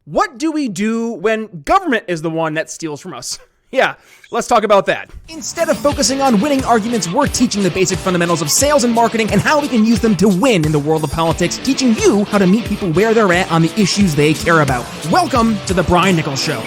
What do we do when government is the one that steals from us? Yeah, let's talk about that. Instead of focusing on winning arguments, we're teaching the basic fundamentals of sales and marketing and how we can use them to win in the world of politics, teaching you how to meet people where they're at on the issues they care about. Welcome to The Brian Nichols Show.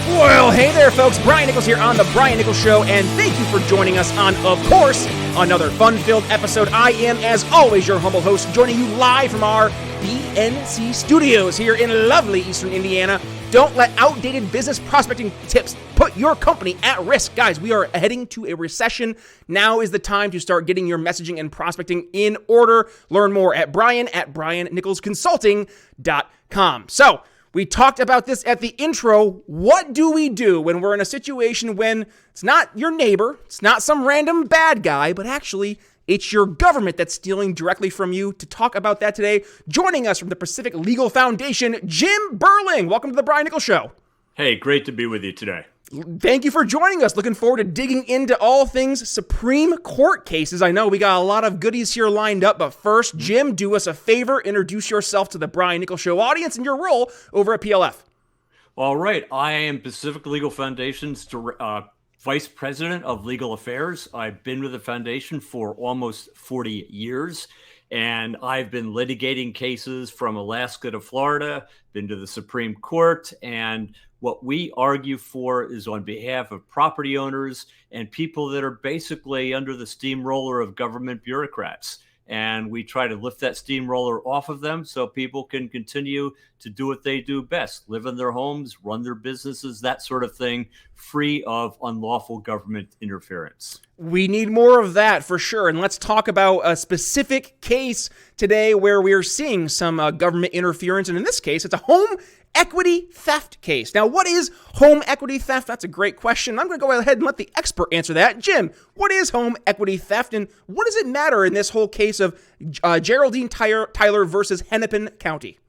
Well, hey there, folks. Brian Nichols here on The Brian Nichols Show, and thank you for joining us on, of course, another fun-filled episode. I am, as always, your humble host, joining you live from our BNC studios here in lovely Eastern Indiana. Don't let outdated business prospecting tips put your company at risk. Guys, we are heading to a recession. Now is the time to start getting your messaging and prospecting in order. Learn more at brian@briannicholsconsulting.com. So, we talked about this at the intro. What do we do when we're in a situation when it's not your neighbor, it's not some random bad guy, but actually it's your government that's stealing directly from you? To talk about that today, joining us from the Pacific Legal Foundation, Jim Burling. Welcome to the Brian Nichols Show. Hey, great to be with you today. Thank you for joining us. Looking forward to digging into all things Supreme Court cases. I know we got a lot of goodies here lined up, but first, Jim, do us a favor. Introduce yourself to the Brian Nichols Show audience and your role over at PLF. All right. I am Pacific Legal Foundation's Vice President of Legal Affairs. I've been with the foundation for almost 40 years, and I've been litigating cases from Alaska to Florida, been to the Supreme Court, and what we argue for is on behalf of property owners and people that are basically under the steamroller of government bureaucrats. And we try to lift that steamroller off of them so people can continue to do what they do best, live in their homes, run their businesses, that sort of thing, free of unlawful government interference. We need more of that for sure. And let's talk about a specific case today where we are seeing some government interference. And in this case, it's a home equity theft case. Now, what is home equity theft? That's a great question. I'm going to go ahead and let the expert answer that. Jim, what is home equity theft, and what does it matter in this whole case of Geraldine Tyler versus Hennepin County?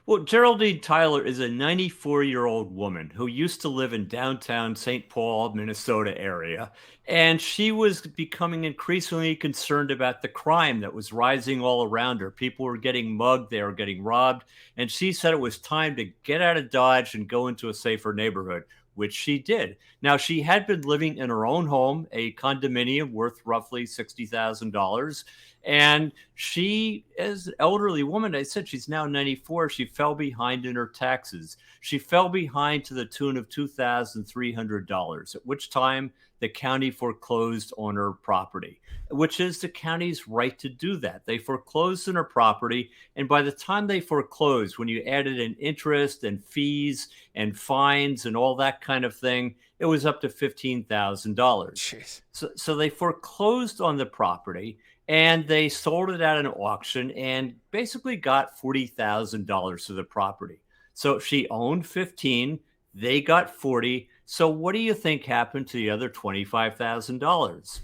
Well, Geraldine Tyler is a 94-year-old woman who used to live in downtown St. Paul, Minnesota area, and she was becoming increasingly concerned about the crime that was rising all around her. People were getting mugged, they were getting robbed, and she said it was time to get out of Dodge and go into a safer neighborhood, which she did. Now, she had been living in her own home, a condominium worth roughly $60,000. And she, as an elderly woman, I said she's now 94, she fell behind in her taxes. She fell behind to the tune of $2,300, at which time the county foreclosed on her property, which is the county's right to do that. They foreclosed on her property, and by the time they foreclosed, when you added in interest and fees and fines and all that kind of thing, it was up to $15,000. So they foreclosed on the property, and they sold it at an auction and basically got $40,000 for the property. So she owned 15, they got 40. So what do you think happened to the other $25,000?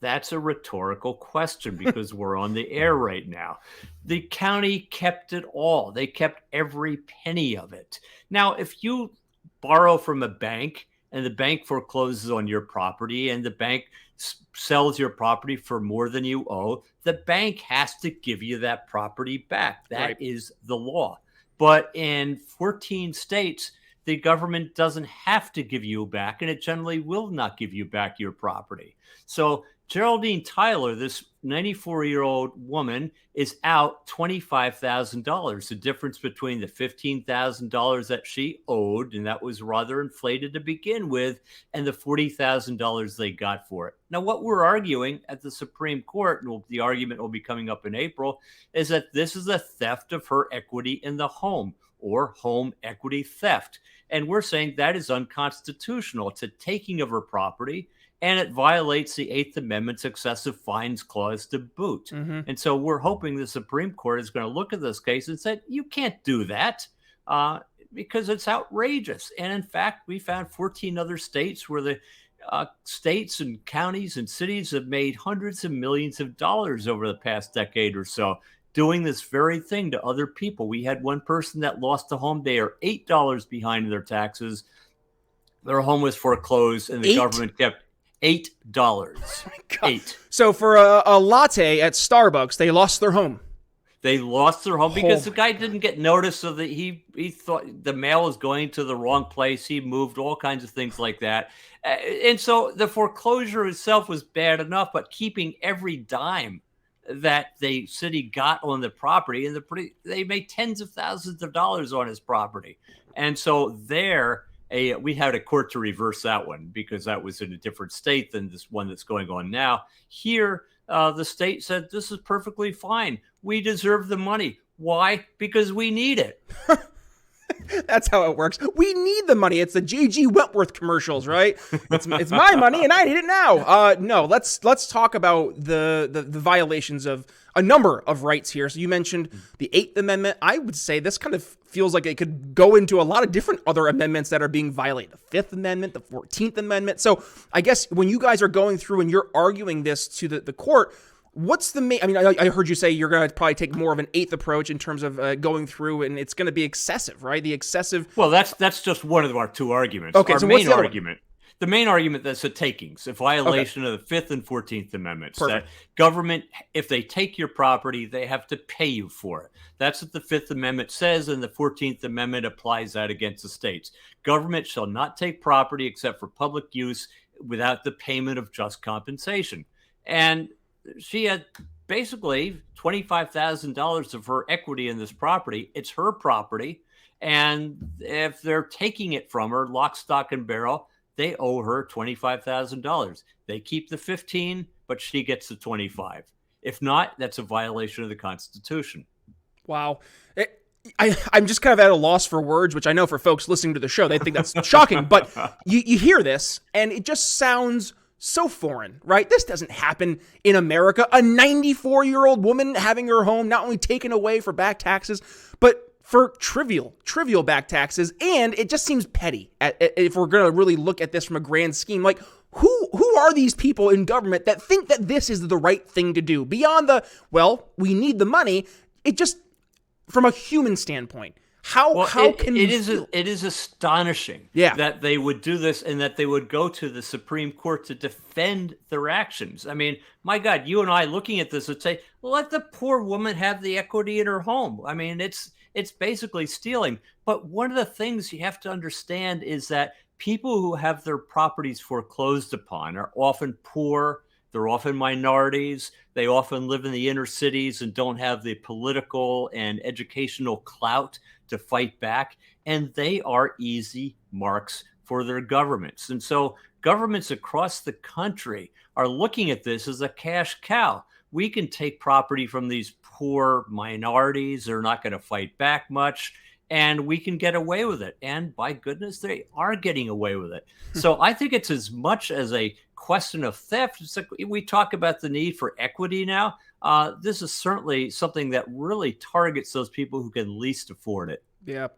That's a rhetorical question because we're on the air right now. The county kept it all. They kept every penny of it. Now, if you borrow from a bank and the bank forecloses on your property and the bank sells your property for more than you owe, the bank has to give you that property back. That is the law. But in 14 states, the government doesn't have to give you back, and it generally will not give you back your property. So Geraldine Tyler, this 94-year-old woman, is out $25,000. The difference between the $15,000 that she owed, and that was rather inflated to begin with, and the $40,000 they got for it. Now, what we're arguing at the Supreme Court, and the argument will be coming up in April, is that this is a theft of her equity in the home, or home equity theft. And we're saying that is unconstitutional. It's a taking of her property, and it violates the Eighth Amendment's excessive fines clause to boot. And so we're hoping the Supreme Court is going to look at this case and say, you can't do that because it's outrageous. And in fact, we found 14 other states where the states and counties and cities have made hundreds of millions of dollars over the past decade or so doing this very thing to other people. We had one person that lost a home. They are $8 behind in their taxes. Their home was foreclosed, and the government kept $8. Oh my God. $8. So for a latte at Starbucks, they lost their home. They lost their home because the guy didn't get notice of the he thought the mail was going to the wrong place. He moved, all kinds of things like that. And so the foreclosure itself was bad enough, but keeping every dime that the city got on the property, and they made tens of thousands of dollars on his property. And so we had a court to reverse that one because that was in a different state than this one that's going on now. Here, the state said, this is perfectly fine. We deserve the money. Why? Because we need it. That's how it works. We need the money. It's the J.G. Wentworth commercials, right? It's my money and I need it now. No, let's talk about the violations of a number of rights here. So you mentioned the 8th Amendment. I would say this kind of feels like it could go into a lot of different other amendments that are being violated. The 5th Amendment, the 14th Amendment. So I guess when you guys are going through and you're arguing this to the court, what's the main? I mean, I heard you say you're going to probably take more of an 8th approach in terms of going through, and it's going to be excessive, right? The excessive. Well, that's just one of our two arguments. Okay, our so main argument. The main argument that's a takings, a violation of the 5th and 14th Amendments. Perfect. That government, if they take your property, they have to pay you for it. That's what the 5th Amendment says, and the 14th Amendment applies that against the states. Government shall not take property except for public use without the payment of just compensation. And she had basically $25,000 of her equity in this property. It's her property. And if they're taking it from her, lock, stock, and barrel, they owe her $25,000. They keep the 15, but she gets the 25. If not, that's a violation of the Constitution. Wow. I'm just kind of at a loss for words, which I know for folks listening to the show, they think that's shocking. But you hear this, and it just sounds so foreign, right? This doesn't happen in America. A 94-year-old woman having her home not only taken away for back taxes, but for trivial back taxes. And it just seems petty if we're going to really look at this from a grand scheme. Like, who are these people in government that think that this is the right thing to do? Beyond we need the money, it just, from a human standpoint, How can it is astonishing that they would do this and that they would go to the Supreme Court to defend their actions. I mean, my God, you and I looking at this would say, let the poor woman have the equity in her home. I mean, it's basically stealing. But one of the things you have to understand is that people who have their properties foreclosed upon are often poor. They're often minorities. They often live in the inner cities and don't have the political and educational clout to fight back. And they are easy marks for their governments. And so governments across the country are looking at this as a cash cow. We can take property from these poor minorities. They're not going to fight back much. And we can get away with it. And by goodness, they are getting away with it. So I think it's as much as a question of theft. It's like we talk about the need for equity now. This is certainly something that really targets those people who can least afford it. Yeah.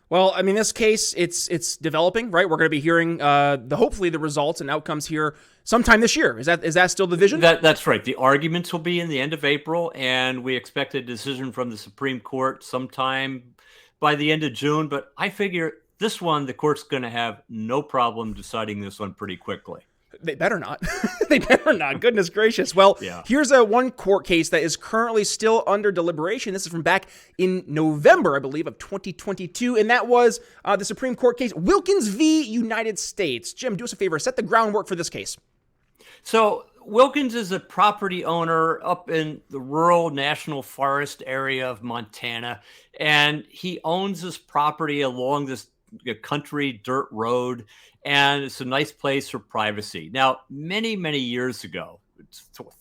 Well, I mean, this case, it's developing, right? We're going to be hearing hopefully the results and outcomes here sometime this year. Is that still the vision? That's right. The arguments will be in the end of April, and we expect a decision from the Supreme Court sometime by the end of June. But I figure this one, the court's going to have no problem deciding this one pretty quickly. They better not. They better not. Goodness gracious. Well, Here's one court case that is currently still under deliberation. This is from back in November, I believe, of 2022. And that was the Supreme Court case, Wilkins v. United States. Jim, do us a favor. Set the groundwork for this case. So Wilkins is a property owner up in the rural national forest area of Montana. And he owns this property along this country dirt road, and it's a nice place for privacy. Now, many, many years ago,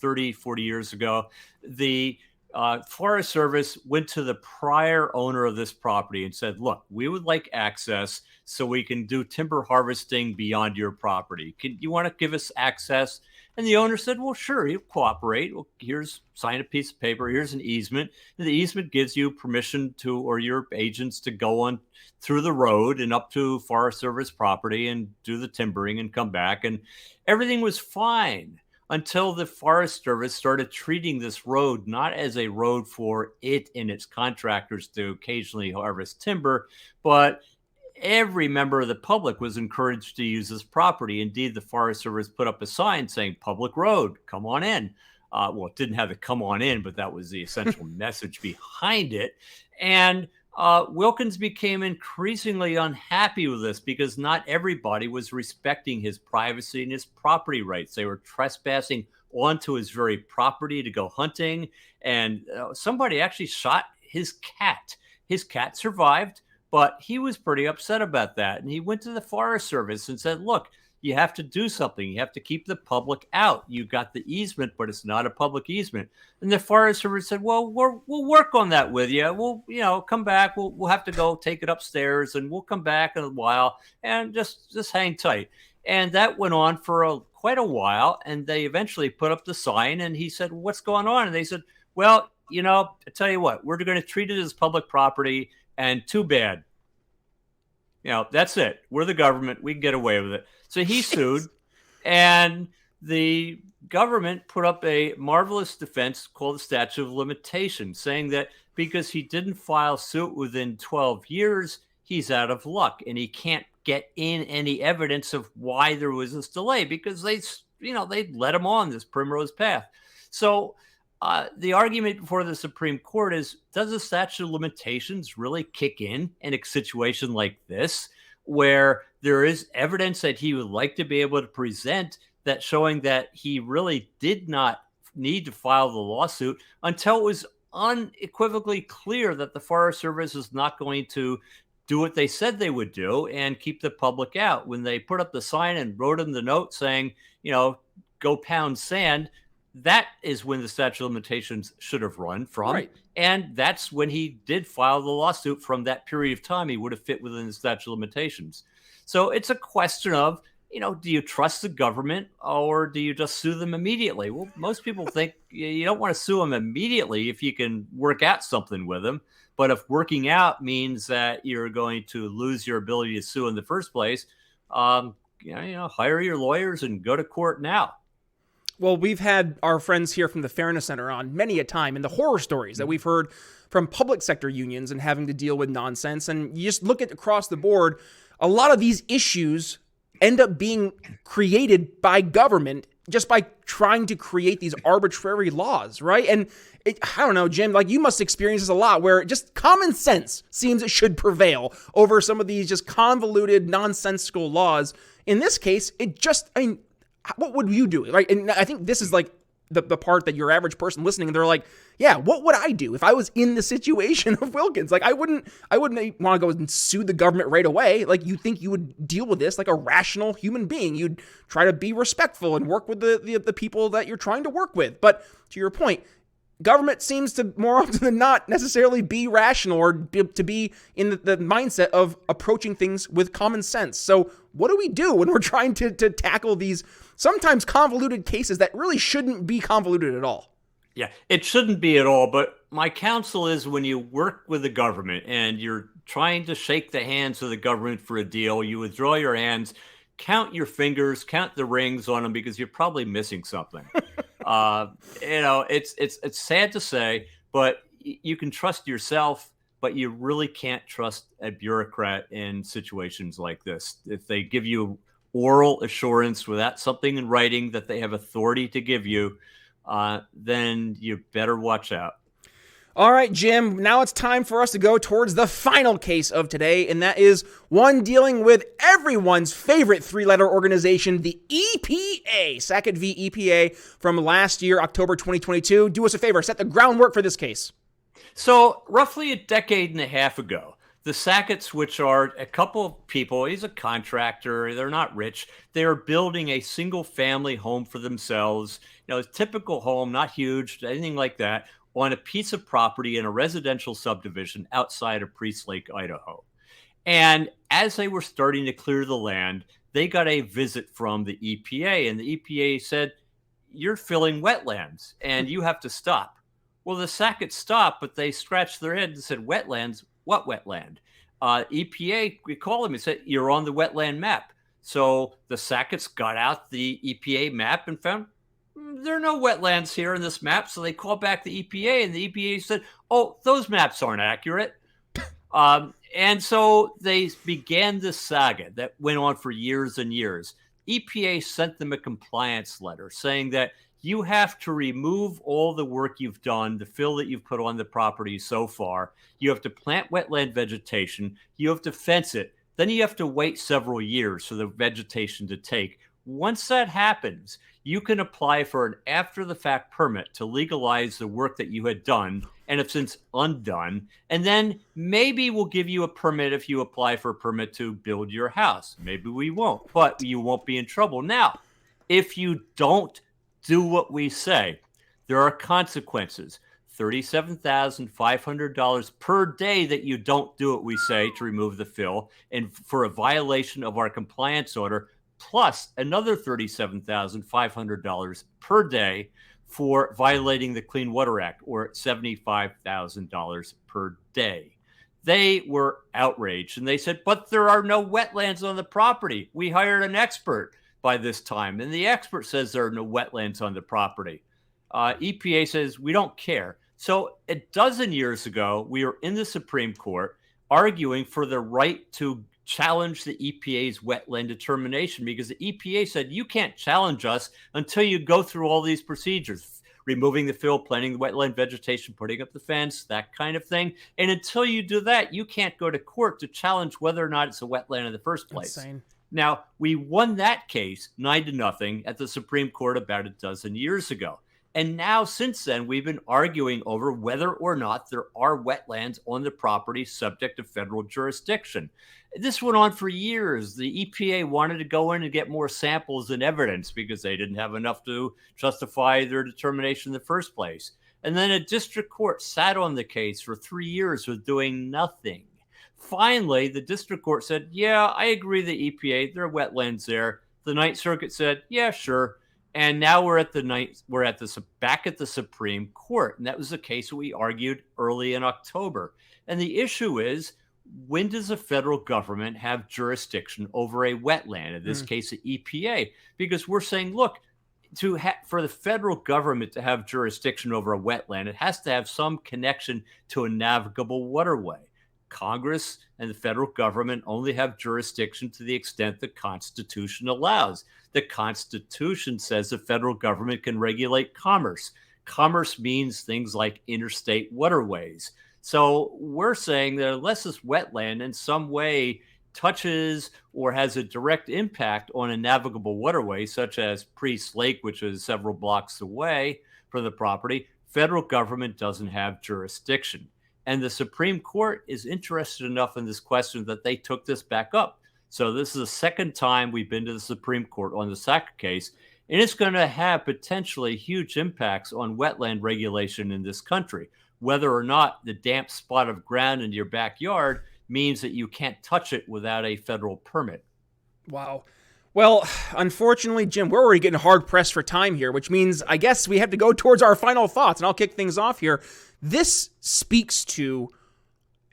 30, 40 years ago, the Forest Service went to the prior owner of this property and said, look, we would like access so we can do timber harvesting beyond your property. You want to give us access? And the owner said, well, sure, he'll cooperate. Well, sign a piece of paper. Here's an easement. And the easement gives you permission to, or your agents to go on through the road and up to Forest Service property and do the timbering and come back. And everything was fine until the Forest Service started treating this road not as a road for it and its contractors to occasionally harvest timber, but every member of the public was encouraged to use this property. Indeed, the Forest Service put up a sign saying, public road, come on in. Well, it didn't have to come on in, but that was the essential message behind it. And Wilkins became increasingly unhappy with this because not everybody was respecting his privacy and his property rights. They were trespassing onto his very property to go hunting. And somebody actually shot his cat. His cat survived, but he was pretty upset about that. And he went to the Forest Service and said, look, you have to do something. You have to keep the public out. You got the easement, but it's not a public easement. And the Forest Service said, well, we'll work on that with you. We'll, come back. We'll have to go take it upstairs, and we'll come back in a while, and just hang tight. And that went on for quite a while. And they eventually put up the sign, and he said, what's going on? And they said, well, I tell you what, we're going to treat it as public property, and too bad. That's it. We're the government. We can get away with it. So he sued, and the government put up a marvelous defense called the statute of limitations, saying that because he didn't file suit within 12 years, he's out of luck, and he can't get in any evidence of why there was this delay because they led him on this primrose path. So the argument before the Supreme Court is, does the statute of limitations really kick in a situation like this, where there is evidence that he would like to be able to present that showing that he really did not need to file the lawsuit until it was unequivocally clear that the Forest Service is not going to do what they said they would do and keep the public out. When they put up the sign and wrote him the note saying, go pound sand, that is when the statute of limitations should have run from. Right. And that's when he did file the lawsuit. From that period of time, he would have fit within the statute of limitations. So it's a question of, do you trust the government or do you just sue them immediately? Well, most people think you don't want to sue them immediately if you can work out something with them. But if working out means that you're going to lose your ability to sue in the first place, hire your lawyers and go to court now. Well, we've had our friends here from the Fairness Center on many a time, and the horror stories that we've heard from public sector unions and having to deal with nonsense. And you just look at across the board, a lot of these issues end up being created by government just by trying to create these arbitrary laws, right? And I don't know, Jim, you must experience this a lot, where just common sense seems it should prevail over some of these just convoluted, nonsensical laws. In this case, what would you do? Right. And I think this is the part that your average person listening, they're like, yeah, what would I do if I was in the situation of Wilkins? I wouldn't want to go and sue the government right away. You think you would deal with this like a rational human being. You'd try to be respectful and work with the people that you're trying to work with. But to your point, government seems to more often than not necessarily be rational or to be in the mindset of approaching things with common sense. So what do we do when we're trying to tackle these sometimes convoluted cases that really shouldn't be convoluted at all? Yeah, it shouldn't be at all. But my counsel is, when you work with the government and you're trying to shake the hands of the government for a deal, you withdraw your hands, count your fingers, count the rings on them, because you're probably missing something. It's sad to say, but you can trust yourself, but you really can't trust a bureaucrat in situations like this. If they give you oral assurance without something in writing that they have authority to give you, then you better watch out. All right, Jim, now it's time for us to go towards the final case of today, and that is one dealing with everyone's favorite three-letter organization, the EPA, Sackett v. EPA, from last year, October 2022. Do us a favor, set the groundwork for this case. So roughly a decade and a half ago, the Sacketts, which are a couple of people, he's a contractor, they're not rich, they're building a single-family home for themselves, a typical home, not huge, anything like that, on a piece of property in a residential subdivision outside of Priest Lake, Idaho. And as they were starting to clear the land, they got a visit from the EPA, and the EPA said, you're filling wetlands and you have to stop. Well, the Sacketts stopped, but they scratched their head and said, wetlands? What wetland? EPA, we called them and said, you're on the wetland map. So the Sacketts got out the EPA map and found there are no wetlands here in this map. So they called back the EPA, and the EPA said, oh, those maps aren't accurate. And so they began this saga that went on for years and years. EPA sent them a compliance letter saying that, you have to remove all the work you've done, the fill that you've put on the property so far. You have to plant wetland vegetation. You have to fence it. Then you have to wait several years for the vegetation to take. Once that happens, you can apply for an after-the-fact permit to legalize the work that you had done and have since undone. And then maybe we'll give you a permit if you apply for a permit to build your house. Maybe we won't, but you won't be in trouble. Now, if you don't do what we say, there are consequences. $37,500 per day that you don't do what we say to remove the fill, and for a violation of our compliance order, plus another $37,500 per day for violating the Clean Water Act, or $75,000 per day. They were outraged, and they said, but there are no wetlands on the property. We hired an expert by this time, and the expert says there are no wetlands on the property. EPA says, we don't care. So a dozen years ago, we were in the Supreme Court arguing for the right to challenge the EPA's wetland determination, because the EPA said, you can't challenge us until you go through all these procedures, removing the fill, planting the wetland vegetation, putting up the fence, that kind of thing. And until you do that, you can't go to court to challenge whether or not it's a wetland in the first place. Insane. Now, we won that case 9-0 at the Supreme Court about a dozen years ago. And now, since then, we've been arguing over whether or not there are wetlands on the property subject to federal jurisdiction. This went on for years. The EPA wanted to go in and get more samples and evidence because they didn't have enough to justify their determination in the first place. And then a district court sat on the case for 3 years with doing nothing. Finally, the district court said, yeah, I agree with the EPA. There are wetlands there. The Ninth Circuit said, yeah, sure. And now we're back at the Supreme Court. And that was the case that we argued early in October. And the issue is, when does the federal government have jurisdiction over a wetland? In this case, the EPA, because we're saying, look, for the federal government to have jurisdiction over a wetland, it has to have some connection to a navigable waterway. Congress and the federal government only have jurisdiction to the extent the Constitution allows. The Constitution says the federal government can regulate commerce. Commerce means things like interstate waterways. So we're saying that unless this wetland in some way touches or has a direct impact on a navigable waterway, such as Priest Lake, which is several blocks away from the property, federal government doesn't have jurisdiction. And the Supreme Court is interested enough in this question that they took this back up. So this is the second time we've been to the Supreme Court on the SACA case, and it's going to have potentially huge impacts on wetland regulation in this country. Whether or not the damp spot of ground in your backyard means that you can't touch it without a federal permit. Wow. Well, unfortunately, Jim, we're already getting hard-pressed for time here, which means I guess we have to go towards our final thoughts, and I'll kick things off here. This speaks to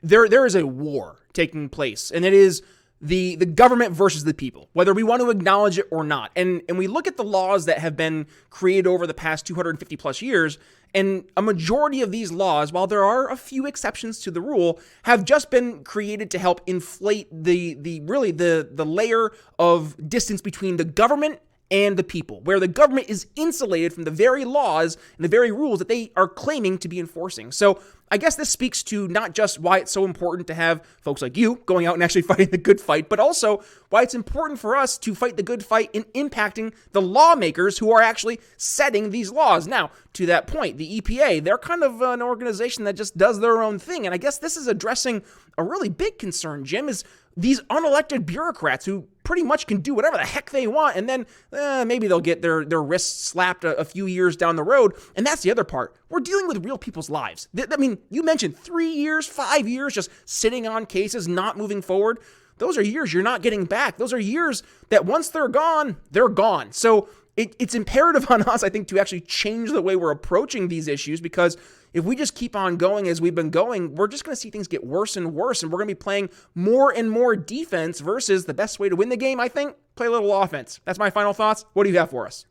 there is a war taking place, and it is the government versus the people, whether we want to acknowledge it or not. And we look at the laws that have been created over the past 250 plus years, and a majority of these laws, while there are a few exceptions to the rule, have just been created to help inflate the layer of distance between the government and the people, where the government is insulated from the very laws and the very rules that they are claiming to be enforcing. So I guess this speaks to not just why it's so important to have folks like you going out and actually fighting the good fight, but also why it's important for us to fight the good fight in impacting the lawmakers who are actually setting these laws. Now, to that point, the EPA, they're kind of an organization that just does their own thing. And I guess this is addressing a really big concern, Jim, is these unelected bureaucrats who pretty much can do whatever the heck they want, and then maybe they'll get their wrists slapped a few years down the road. And that's the other part. We're dealing with real people's lives. I mean, you mentioned 3 years, 5 years, just sitting on cases, not moving forward. Those are years you're not getting back. Those are years that once they're gone, they're gone. So it's imperative on us, I think, to actually change the way we're approaching these issues, because if we just keep on going as we've been going, we're just going to see things get worse and worse, and we're going to be playing more and more defense versus the best way to win the game, I think, play a little offense. That's my final thoughts. What do you have for us?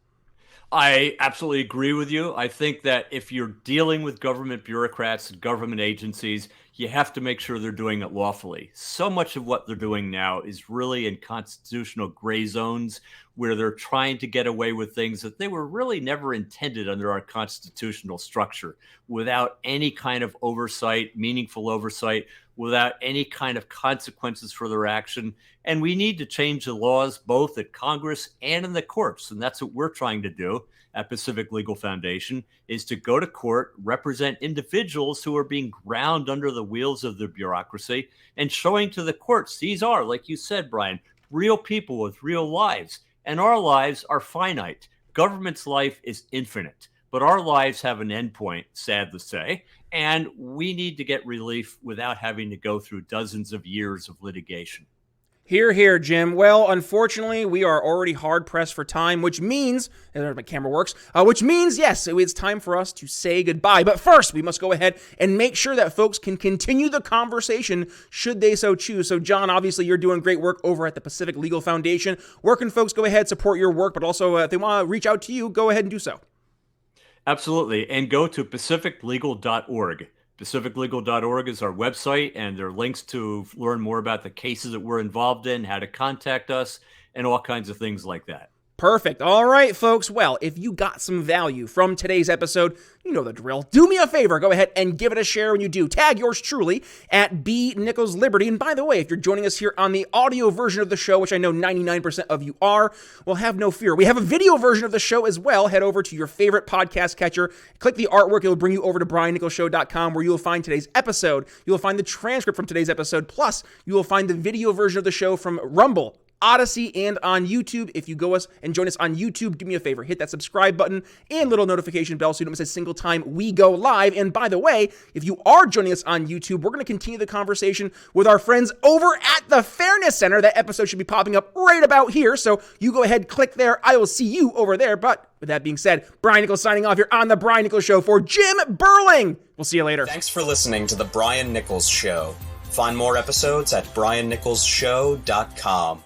I absolutely agree with you. I think that if you're dealing with government bureaucrats and government agencies, you have to make sure they're doing it lawfully. So much of what they're doing now is really in constitutional gray zones where they're trying to get away with things that they were really never intended under our constitutional structure, without any kind of oversight, meaningful oversight, without any kind of consequences for their action. And we need to change the laws both at Congress and in the courts. And that's what we're trying to do at Pacific Legal Foundation, is to go to court, represent individuals who are being ground under the wheels of the bureaucracy, and showing to the courts these are, like you said, Brian, real people with real lives. And our lives are finite. Government's life is infinite, but our lives have an endpoint, sad to say. And we need to get relief without having to go through dozens of years of litigation. Hear, hear, Jim. Well, unfortunately, we are already hard-pressed for time, which means, and my camera works, which means, yes, it's time for us to say goodbye. But first, we must go ahead and make sure that folks can continue the conversation should they so choose. So, John, obviously, you're doing great work over at the Pacific Legal Foundation. Where can folks go ahead, support your work, but also, if they want to reach out to you, go ahead and do so. Absolutely. And go to pacificlegal.org. Pacificlegal.org is our website, and there are links to learn more about the cases that we're involved in, how to contact us, and all kinds of things like that. Perfect. All right, folks. Well, if you got some value from today's episode, you know the drill. Do me a favor. Go ahead and give it a share when you do. Tag yours truly at B Nichols Liberty. And by the way, if you're joining us here on the audio version of the show, which I know 99% of you are, well, have no fear. We have a video version of the show as well. Head over to your favorite podcast catcher. Click the artwork. It'll bring you over to briannicholsshow.com, where you'll find today's episode. You'll find the transcript from today's episode. Plus, you will find the video version of the show from Rumble, Odyssey, and on YouTube. If you go us and join us on YouTube, do me a favor, hit that subscribe button and little notification bell so you don't miss a single time we go live. And by the way, if you are joining us on YouTube, we're going to continue the conversation with our friends over at the Fairness Center. That episode should be popping up right about here, so you go ahead, click there. I will see you over there. But with that being said, Brian Nichols signing off here on The Brian Nichols Show for Jim Burling. We'll see you later. Thanks for listening to The Brian Nichols Show. Find more episodes at briannicholsshow.com.